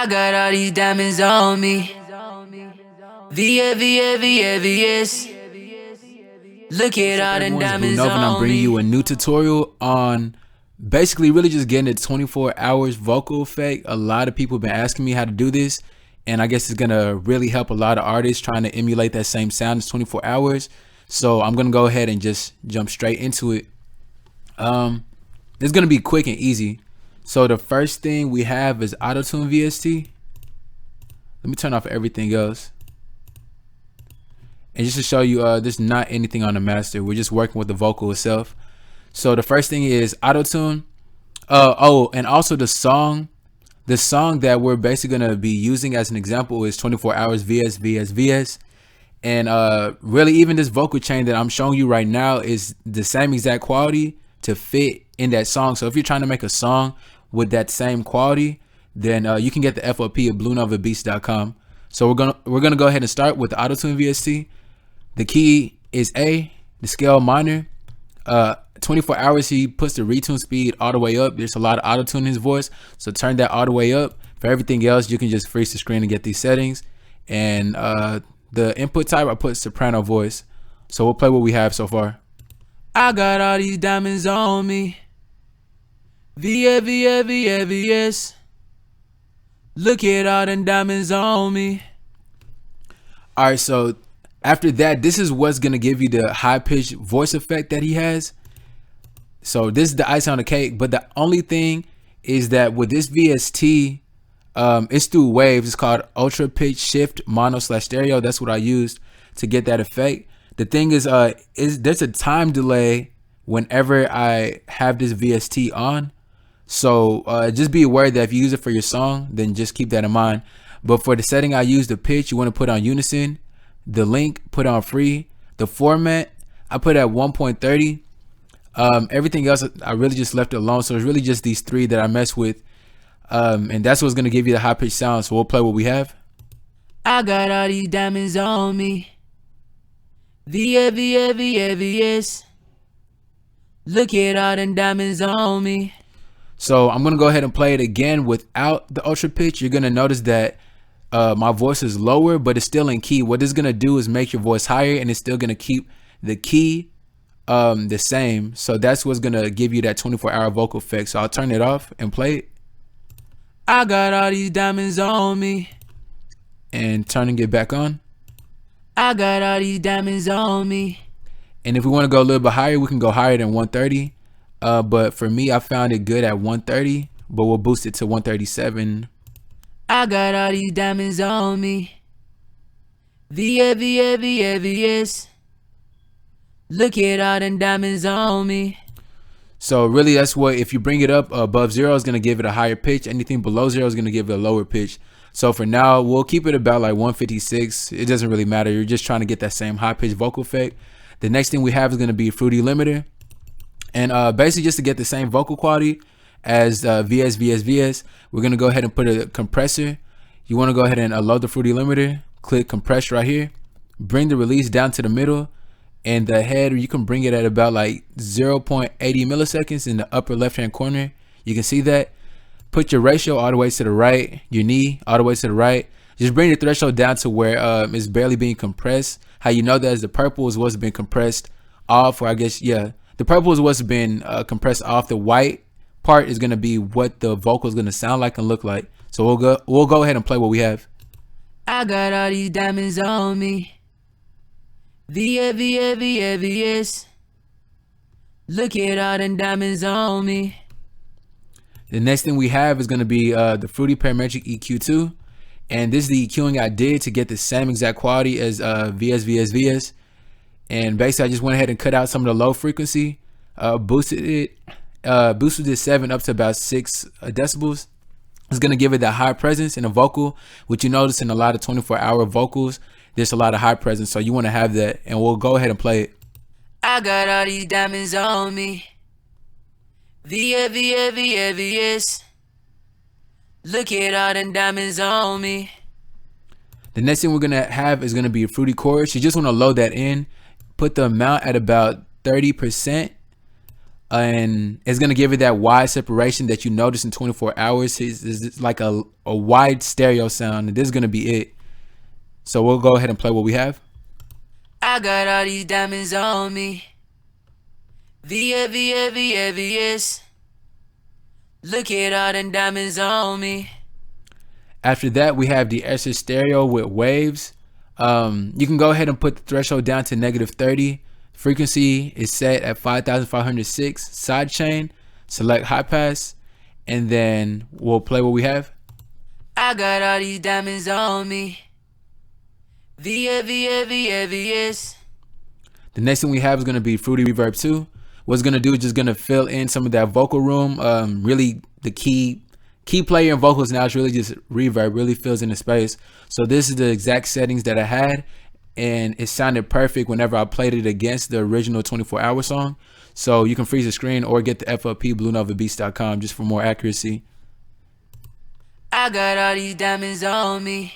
I got all these diamonds on me. VS. Look at all them diamonds And I'm on bringing you a me. new tutorial on basically really just getting a 24 hours vocal effect. A lot of people have been asking me how to do this, and I guess it's gonna really help a lot of artists trying to emulate that same sound as 24 hours. So I'm gonna go ahead and just jump straight into it. It's gonna be quick and easy. So the first thing we have is auto-tune VST. Let me turn off everything else. And just to show you, there's not anything on the master. We're just working with the vocal itself. So the first thing is auto-tune. And also the song that we're basically gonna be using as an example is 24 hours VS. And really, even this vocal chain that I'm showing you right now is the same exact quality to fit in that song. So if you're trying to make a song with that same quality, then you can get the FLP at bluenovabeats.com. So we're gonna go ahead and start with the auto-tune VST. The key is A, the scale minor. 24 hours, he puts the retune speed all the way up. There's a lot of auto-tune in his voice, so turn that all the way up. For everything else, you can just freeze the screen and get these settings. And the input type, I put soprano voice. So we'll play what we have so far. I got all these diamonds on me. VS. Look at all them diamonds on me. All right, so after that, this is what's gonna give you the high-pitched voice effect that he has. So this is the icing on the cake, but the only thing is that with this VST, it's through waves. It's called ultra pitch shift mono/stereo. That's what I used to get that effect. The thing is there's a time delay whenever I have this VST on. So just be aware that if you use it for your song, then just keep that in mind. But for the setting I use, the pitch, you want to put on unison. The link, put on free. The format, I put at 1.30. Everything else, I really just left it alone. So it's really just these three that I mess with. And that's what's going to give you the high pitch sound. So we'll play what we have. I got all these diamonds on me. VS. Look at all them diamonds on me. So I'm going to go ahead and play it again without the ultra pitch. You're going to notice that my voice is lower, but it's still in key. What it's going to do is make your voice higher, and it's still going to keep the key the same. So that's what's going to give you that 24-hour vocal effect. So I'll turn it off and play it. I got all these diamonds on me. And turning it back on. I got all these diamonds on me. And if we want to go a little bit higher, we can go higher than 130. But for me, I found it good at 130, but we'll boost it to 137. I got all these diamonds on me. VS. Look at all them diamonds on me. So really, that's what, if you bring it up above 0, is going to give it a higher pitch. Anything below 0 is going to give it a lower pitch. So for now, we'll keep it about like 156. It doesn't really matter. You're just trying to get that same high pitch vocal effect. The next thing we have is going to be Fruity Limiter. And basically just to get the same vocal quality as VS, we're going to go ahead and put a compressor. You want to go ahead and load the Fruity Limiter. Click compress right here. Bring the release down to the middle. And the head, you can bring it at about like 0.80 milliseconds in the upper left hand corner. You can see that. Put your ratio all the way to the right, your knee all the way to the right. Just bring the threshold down to where it's barely being compressed. How you know that is the purple is what's been compressed off, or I guess, yeah, the purple is what's been compressed off. The white part is going to be what the vocal is going to sound like and look like. So we'll go ahead and play what we have. I got all these diamonds on me. VS. Look at all them diamonds on me. The next thing we have is going to be the Fruity Parametric EQ2. And this is the EQing I did to get the same exact quality as VS. And basically, I just went ahead and cut out some of the low frequency, boosted it 7 up to about 6 decibels. It's going to give it that high presence in a vocal, which you notice in a lot of 24-hour vocals. There's a lot of high presence, so you want to have that. And we'll go ahead and play it. I got all these diamonds on me. VS. Look at all them diamonds on me. The next thing we're going to have is going to be a Fruity Chorus. You just want to load that in. Put the amount at about 30%. and it's gonna give it that wide separation that you notice in 24 hours. It's like a wide stereo sound, and this is gonna be it. So we'll go ahead and play what we have. I got all these diamonds on me. VS. Look at all them diamonds on me. After that, we have the Esser stereo with waves. You can go ahead and put the threshold down to -30. Frequency is set at 5,506. Sidechain, select high pass, and then we'll play what we have. I got all these diamonds on me. VS. The next thing we have is going to be Fruity Reverb 2. What it's going to do is just going to fill in some of that vocal room. Really, the key player in vocals now is really just reverb, really fills in the space. So this is the exact settings that I had, and it sounded perfect whenever I played it against the original 24-hour song. So you can freeze the screen or get the FLP BlueNovaBeats.com just for more accuracy. I got all these diamonds on me.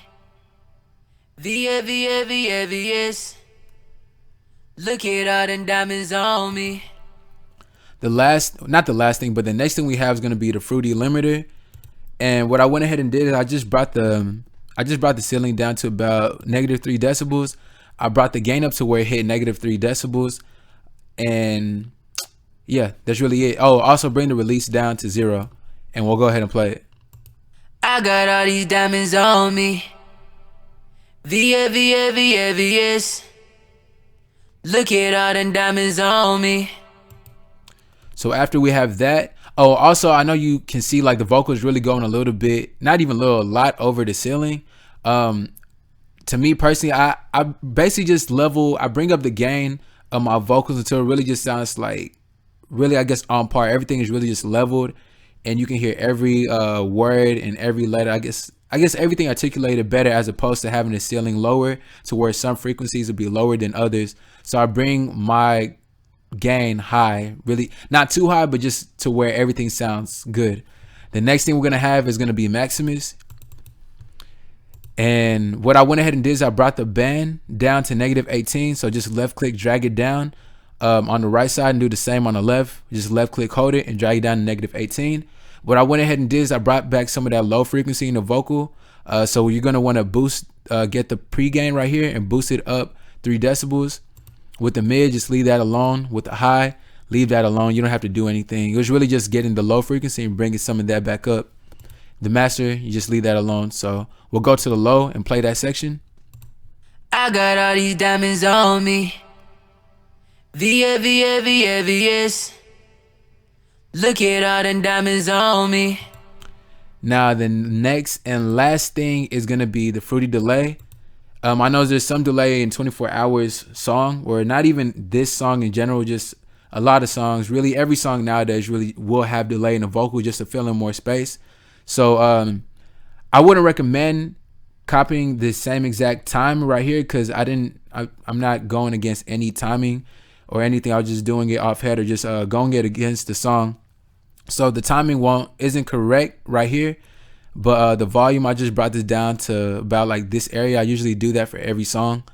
VS. Look at all them diamonds on me. Not the last thing, but the next thing we have is going to be the Fruity limiter. And what I went ahead and did is I just brought the ceiling down to about -3 decibels. I brought the gain up to where it hit -3 decibels, and yeah, that's really it. Oh, also bring the release down to 0, and we'll go ahead and play it. I got all these diamonds on me. VS. Look at all them diamonds on me. So after we have that, oh, also I know you can see like the vocals really going a little bit, not even a little, a lot over the ceiling. To me personally, I basically just I bring up the gain of my vocals until it really just sounds like really, I guess, on par. Everything is really just leveled, and you can hear every word and every letter. I guess everything articulated better, as opposed to having the ceiling lower to where some frequencies would be lower than others. So I bring my gain high, really not too high, but just to where everything sounds good. The next thing we're gonna have is gonna be Maximus. And what I went ahead and did is I brought the band down to -18. So just left click, drag it down on the right side, and do the same on the left. Just left click, hold it, and drag it down to -18. What I went ahead and did is I brought back some of that low frequency in the vocal. So you're gonna want to boost, get the pre-gain right here and boost it up 3 decibels. With the mid, just leave that alone. With the high, leave that alone. You don't have to do anything. It was really just getting the low frequency and bringing some of that back up. The master, you just leave that alone. So we'll go to the low and play that section. I got all these diamonds on me. VS. Look at all them diamonds on me. Now the next and last thing is gonna be the Fruity delay. I know there's some delay in 24 hours song, or not even this song in general, just a lot of songs. Really, every song nowadays really will have delay in the vocal just to fill in more space. So I wouldn't recommend copying the same exact time right here, because I'm not going against any timing or anything. I was just doing it off head, or just going it against the song. So the timing isn't correct right here. But the volume, I just brought this down to about like this area. I usually do that for every song.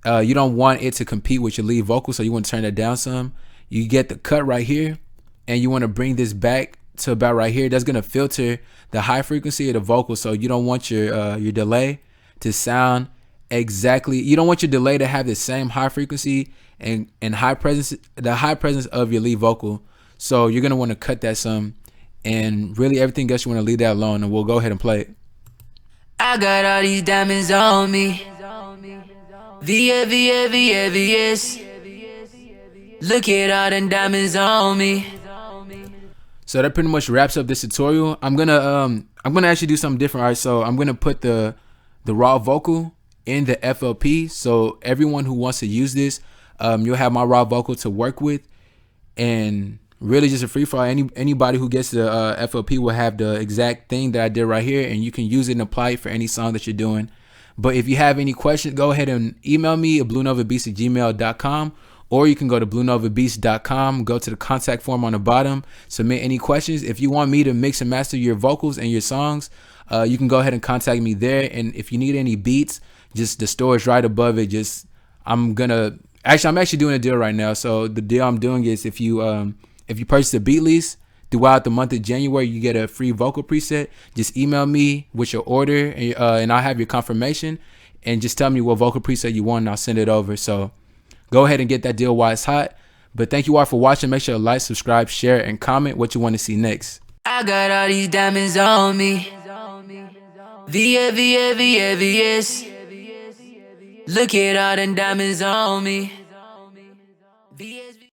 You don't want it to compete with your lead vocal, so you want to turn that down some. You get the cut right here, and you want to bring this back to about right here. That's gonna filter the high frequency of the vocal, so you don't want your delay to sound exactly. You don't want your delay to have the same high frequency and high presence, the high presence of your lead vocal. So you're gonna want to cut that some. And really everything else you want to leave that alone, and we'll go ahead and play it. I got all these diamonds on me. VS. Look at all them diamonds on me. So that pretty much wraps up this tutorial. I'm gonna actually do something different. All right, so I'm gonna put the raw vocal in the FLP. So everyone who wants to use this, you'll have my raw vocal to work with, and really just a free for all. Anybody who gets the FLP will have the exact thing that I did right here, and you can use it and apply it for any song that you're doing. But if you have any questions, go ahead and email me at bluenovabeats@gmail.com, or you can go to bluenovabeats.com, go to the contact form on the bottom, submit any questions. If you want me to mix and master your vocals and your songs, you can go ahead and contact me there. And if you need any beats, just the store is right above it. I'm actually doing a deal right now. So the deal I'm doing is if If you purchase a beat lease throughout the month of January, you get a free vocal preset. Just email me with your order, and I'll have your confirmation. And just tell me what vocal preset you want, and I'll send it over. So go ahead and get that deal while it's hot. But thank you all for watching. Make sure to like, subscribe, share, and comment what you want to see next. I got all these diamonds on me. VS. Look at all them diamonds on me.